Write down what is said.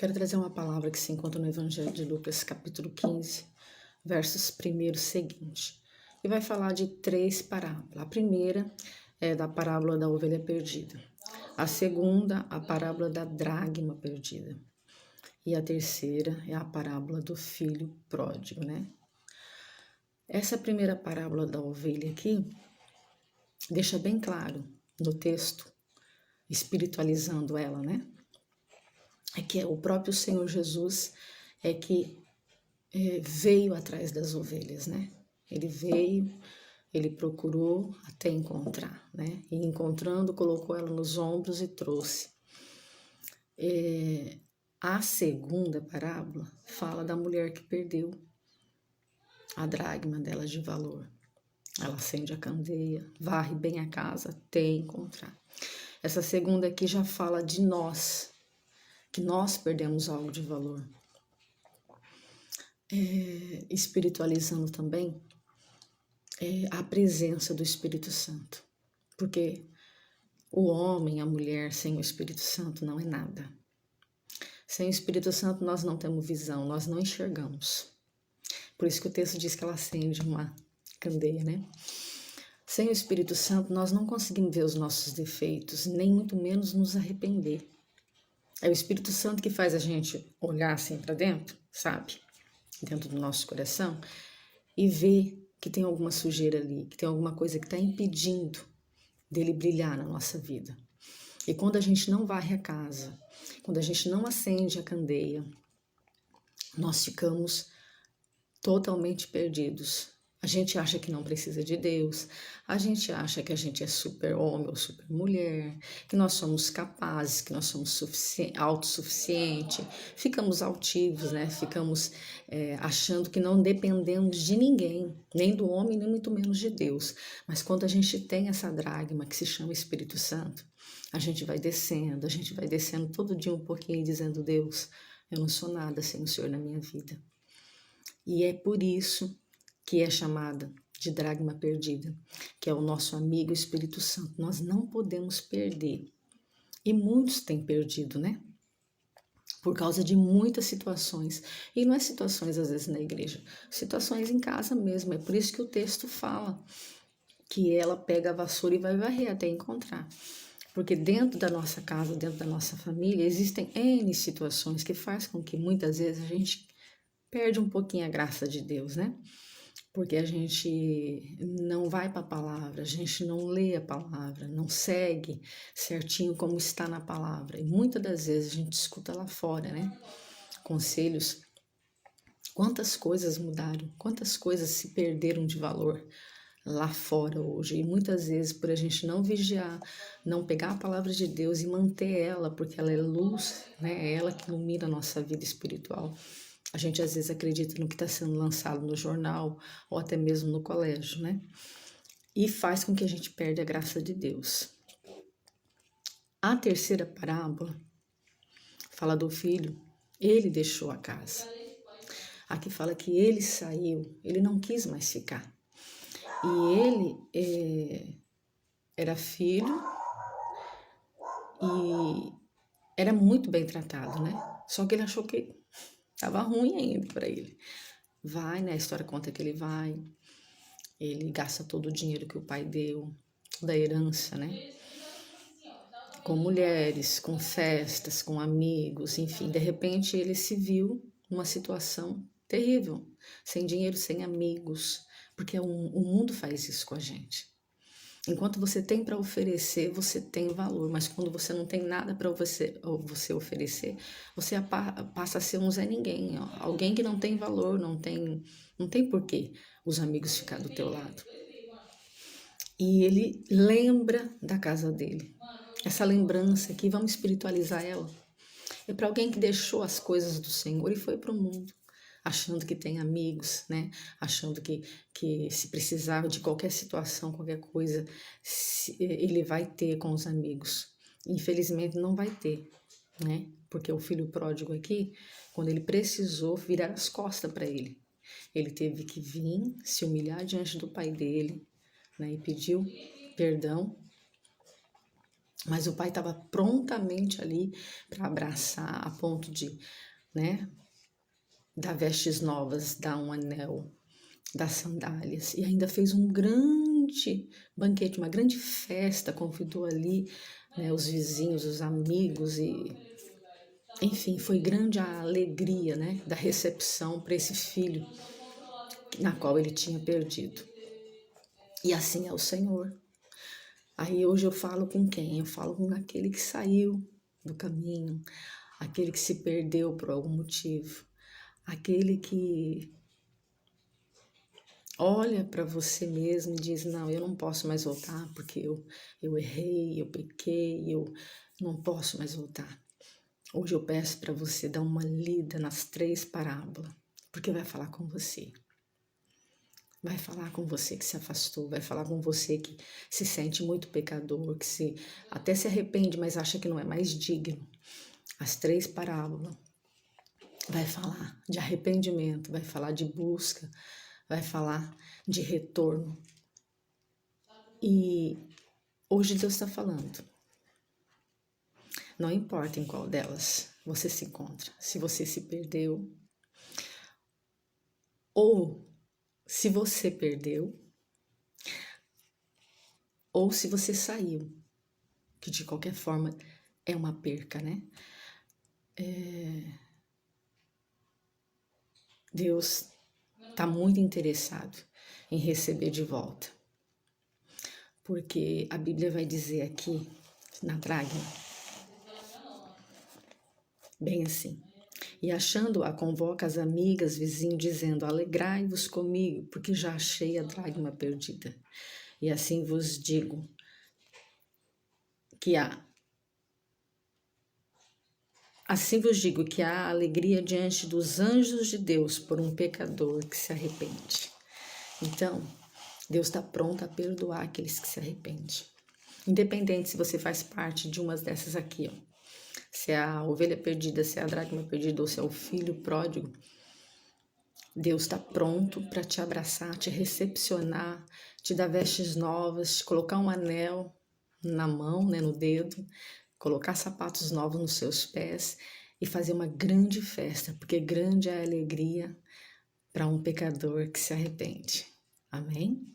Quero trazer uma palavra que se encontra no Evangelho de Lucas, capítulo 15, versos 1 seguinte. E vai falar de 3 parábolas. A primeira é da parábola da ovelha perdida. A segunda, a parábola da dracma perdida. E a terceira é a parábola do filho pródigo, né? Essa primeira parábola da ovelha aqui deixa bem claro no texto, espiritualizando ela, né? É que o próprio Senhor Jesus é que veio atrás das ovelhas, né? Ele veio, ele procurou até encontrar, né? E encontrando, colocou ela nos ombros e trouxe. A segunda parábola fala da mulher que perdeu a dracma dela de valor. Ela acende a candeia, varre bem a casa até encontrar. Essa segunda aqui já fala de nós, que nós perdemos algo de valor. Espiritualizando também a presença do Espírito Santo, porque o homem, a mulher sem o Espírito Santo não é nada. Sem o Espírito Santo nós não temos visão, nós não enxergamos. Por isso que o texto diz que ela acende uma candeia, né? Sem o Espírito Santo nós não conseguimos ver os nossos defeitos, nem muito menos nos arrepender. É o Espírito Santo que faz a gente olhar assim para dentro, sabe? Dentro do nosso coração e ver que tem alguma sujeira ali, que tem alguma coisa que está impedindo dele brilhar na nossa vida. E quando a gente não varre a casa, quando a gente não acende a candeia, nós ficamos totalmente perdidos. A gente acha que não precisa de Deus, a gente acha que a gente é super homem ou super mulher, que nós somos capazes, que nós somos autossuficientes, ficamos altivos, né? Ficamos achando que não dependemos de ninguém, nem do homem, nem muito menos de Deus. Mas quando a gente tem essa dracma que se chama Espírito Santo, a gente vai descendo todo dia um pouquinho dizendo: Deus, eu não sou nada sem o Senhor na minha vida. E é por isso que é chamada de dracma perdida, que é o nosso amigo Espírito Santo. Nós não podemos perder. E muitos têm perdido, né? Por causa de muitas situações. E não é situações, às vezes, na igreja. Situações em casa mesmo. É por isso que o texto fala que ela pega a vassoura e vai varrer até encontrar. Porque dentro da nossa casa, dentro da nossa família, existem N situações que faz com que muitas vezes a gente perde um pouquinho a graça de Deus, né? Porque a gente não vai para a palavra, a gente não lê a palavra, não segue certinho como está na palavra. E muitas das vezes a gente escuta lá fora, né? Conselhos. Quantas coisas mudaram, quantas coisas se perderam de valor lá fora hoje. E muitas vezes por a gente não vigiar, não pegar a palavra de Deus e manter ela, porque ela é luz, né? É ela que ilumina a nossa vida espiritual. A gente às vezes acredita no que está sendo lançado no jornal ou até mesmo no colégio, né? E faz com que a gente perda a graça de Deus. A terceira parábola fala do filho, ele deixou a casa. Aqui fala que ele saiu, ele não quis mais ficar. E ele era filho e era muito bem tratado, né? Só que ele achou que estava ruim ainda para ele. Vai, né? A história conta que ele gasta todo o dinheiro que o pai deu, toda a herança, né? Com mulheres, com festas, com amigos, enfim. De repente ele se viu numa situação terrível, sem dinheiro, sem amigos, porque o mundo faz isso com a gente. Enquanto você tem para oferecer, você tem valor, mas quando você não tem nada para você oferecer, você passa a ser um Zé Ninguém, ó. Alguém que não tem valor, não tem porquê os amigos ficar do teu lado. E ele lembra da casa dele. Essa lembrança aqui, vamos espiritualizar ela. É para alguém que deixou as coisas do Senhor e foi para o mundo, achando que tem amigos, né? Achando que se precisar de qualquer situação, qualquer coisa, ele vai ter com os amigos. Infelizmente não vai ter, né? Porque o filho pródigo aqui, quando ele precisou, virar as costas para ele. Ele teve que vir, se humilhar diante do pai dele, né? E pediu perdão. Mas o pai estava prontamente ali para abraçar, a ponto de, né, dar vestes novas, dar um anel, dar sandálias. E ainda fez um grande banquete, uma grande festa, convidou ali, né, os vizinhos, os amigos e, enfim, foi grande a alegria, né, da recepção para esse filho na qual ele tinha perdido. E assim é o Senhor. Aí hoje eu falo com quem? Eu falo com aquele que saiu do caminho, aquele que se perdeu por algum motivo, aquele que olha para você mesmo e diz: Não, eu não posso mais voltar porque eu errei, eu pequei, eu não posso mais voltar. Hoje eu peço para você dar uma lida nas 3 parábolas, porque vai falar com você. Vai falar com você que se afastou, vai falar com você que se sente muito pecador, que até se arrepende, mas acha que não é mais digno. As 3 parábolas vai falar de arrependimento, vai falar de busca, vai falar de retorno. E hoje Deus está falando. Não importa em qual delas você se encontra, se você se perdeu ou se você perdeu, ou se você saiu, que de qualquer forma é uma perca, né? Deus está muito interessado em receber de volta, porque a Bíblia vai dizer aqui na Dragma, bem assim: e achando-a, convoca as amigas, vizinhos, dizendo: alegrai-vos comigo, porque já achei a dracma perdida. E assim vos digo que há alegria diante dos anjos de Deus por um pecador que se arrepende. Então, Deus está pronto a perdoar aqueles que se arrependem. Independente se você faz parte de umas dessas aqui, ó. Se é a ovelha perdida, se é a dracma perdida ou se é o filho pródigo, Deus está pronto para te abraçar, te recepcionar, te dar vestes novas, te colocar um anel na mão, né, no dedo, colocar sapatos novos nos seus pés e fazer uma grande festa, porque grande é a alegria para um pecador que se arrepende. Amém?